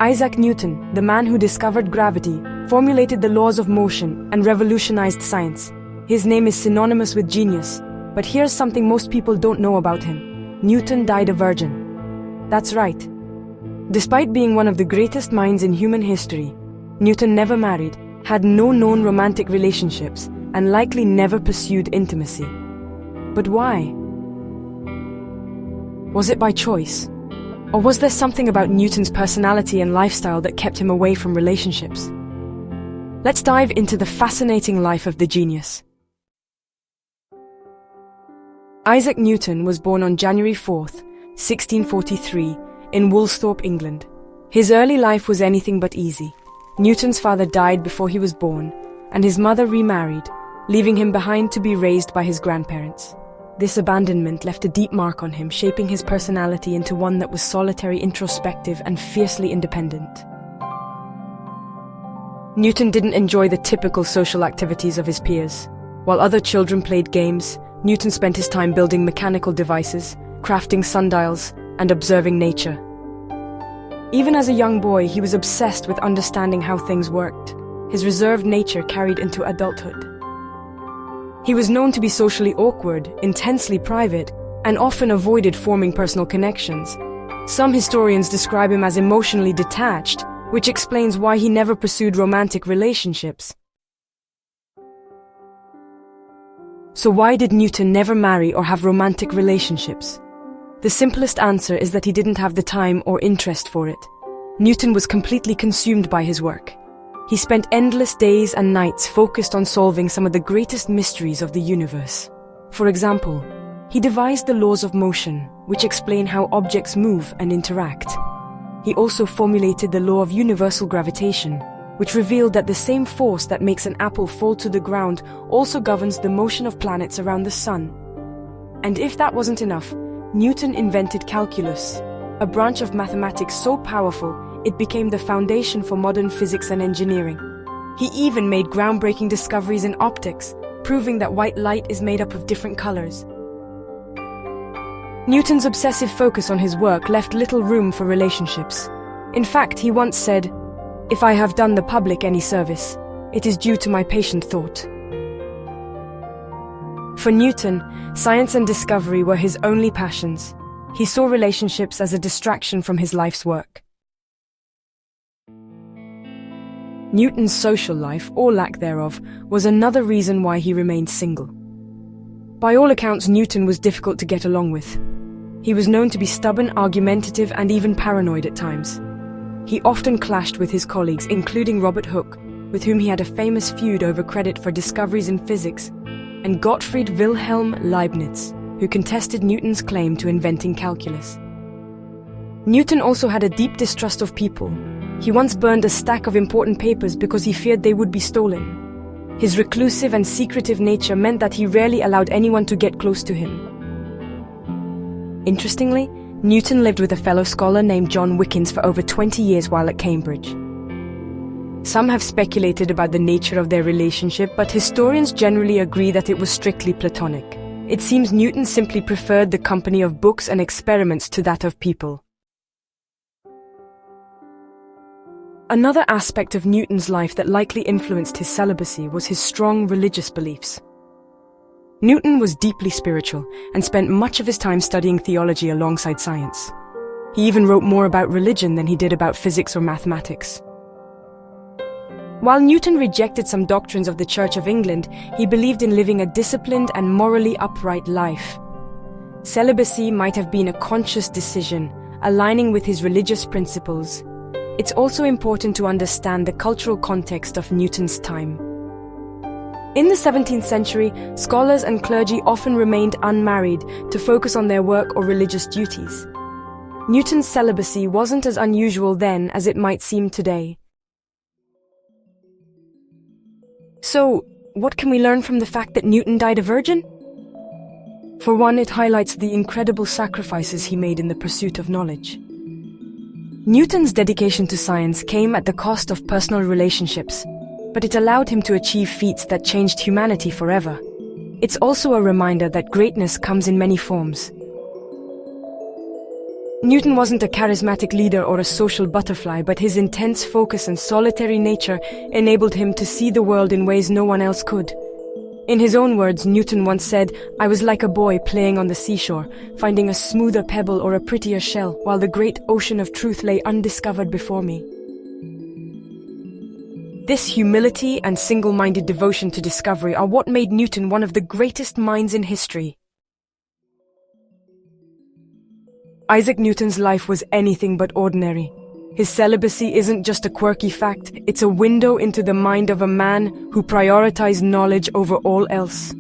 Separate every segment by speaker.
Speaker 1: Isaac Newton, the man who discovered gravity, formulated the laws of motion, and revolutionized science. His name is synonymous with genius, but here's something most people don't know about him. Newton died a virgin. That's right. Despite being one of the greatest minds in human history, Newton never married, had no known romantic relationships, and likely never pursued intimacy. But why? Was it by choice? Or was there something about Newton's personality and lifestyle that kept him away from relationships? Let's dive into the fascinating life of the genius. Isaac Newton was born on January 4th, 1643, in Woolsthorpe, England. His early life was anything but easy. Newton's father died before he was born, and his mother remarried, leaving him behind to be raised by his grandparents. This abandonment left a deep mark on him, shaping his personality into one that was solitary, introspective, and fiercely independent. Newton didn't enjoy the typical social activities of his peers. While other children played games, Newton spent his time building mechanical devices, crafting sundials, and observing nature. Even as a young boy, he was obsessed with understanding how things worked. His reserved nature carried into adulthood. He was known to be socially awkward, intensely private, and often avoided forming personal connections. Some historians describe him as emotionally detached, which explains why he never pursued romantic relationships. So why did Newton never marry or have romantic relationships? The simplest answer is that he didn't have the time or interest for it. Newton was completely consumed by his work. He spent endless days and nights focused on solving some of the greatest mysteries of the universe. For example, he devised the laws of motion, which explain how objects move and interact. He also formulated the law of universal gravitation, which revealed that the same force that makes an apple fall to the ground also governs the motion of planets around the sun. And if that wasn't enough, Newton invented calculus, a branch of mathematics so powerful it became the foundation for modern physics and engineering. He even made groundbreaking discoveries in optics, proving that white light is made up of different colors. Newton's obsessive focus on his work left little room for relationships. In fact, he once said, "If I have done the public any service, it is due to my patient thought." For Newton, science and discovery were his only passions. He saw relationships as a distraction from his life's work. Newton's social life, or lack thereof, was another reason why he remained single. By all accounts, Newton was difficult to get along with. He was known to be stubborn, argumentative, and even paranoid at times. He often clashed with his colleagues, including Robert Hooke, with whom he had a famous feud over credit for discoveries in physics, and Gottfried Wilhelm Leibniz, who contested Newton's claim to inventing calculus. Newton also had a deep distrust of people. He once burned a stack of important papers because he feared they would be stolen. His reclusive and secretive nature meant that he rarely allowed anyone to get close to him. Interestingly, Newton lived with a fellow scholar named John Wickens for over 20 years while at Cambridge. Some have speculated about the nature of their relationship, but historians generally agree that it was strictly platonic. It seems Newton simply preferred the company of books and experiments to that of people. Another aspect of Newton's life that likely influenced his celibacy was his strong religious beliefs. Newton was deeply spiritual and spent much of his time studying theology alongside science. He even wrote more about religion than he did about physics or mathematics. While Newton rejected some doctrines of the Church of England, he believed in living a disciplined and morally upright life. Celibacy might have been a conscious decision, aligning with his religious principles. It's also important to understand the cultural context of Newton's time. In the 17th century, scholars and clergy often remained unmarried to focus on their work or religious duties. Newton's celibacy wasn't as unusual then as it might seem today. So, what can we learn from the fact that Newton died a virgin? For one, it highlights the incredible sacrifices he made in the pursuit of knowledge. Newton's dedication to science came at the cost of personal relationships, but it allowed him to achieve feats that changed humanity forever. It's also a reminder that greatness comes in many forms. Newton wasn't a charismatic leader or a social butterfly, but his intense focus and solitary nature enabled him to see the world in ways no one else could. In his own words, Newton once said, "I was like a boy playing on the seashore, finding a smoother pebble or a prettier shell, while the great ocean of truth lay undiscovered before me." This humility and single-minded devotion to discovery are what made Newton one of the greatest minds in history. Isaac Newton's life was anything but ordinary. His celibacy isn't just a quirky fact, it's a window into the mind of a man who prioritized knowledge over all else.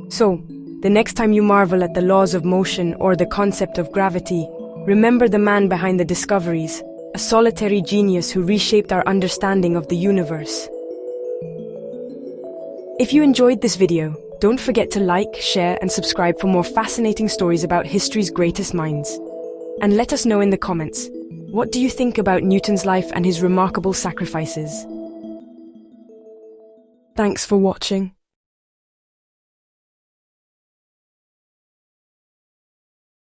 Speaker 1: So, the next time you marvel at the laws of motion or the concept of gravity, remember the man behind the discoveries, a solitary genius who reshaped our understanding of the universe. If you enjoyed this video, don't forget to like, share, and subscribe for more fascinating stories about history's greatest minds. And let us know in the comments, what do you think about Newton's life and his remarkable sacrifices? Thanks for watching.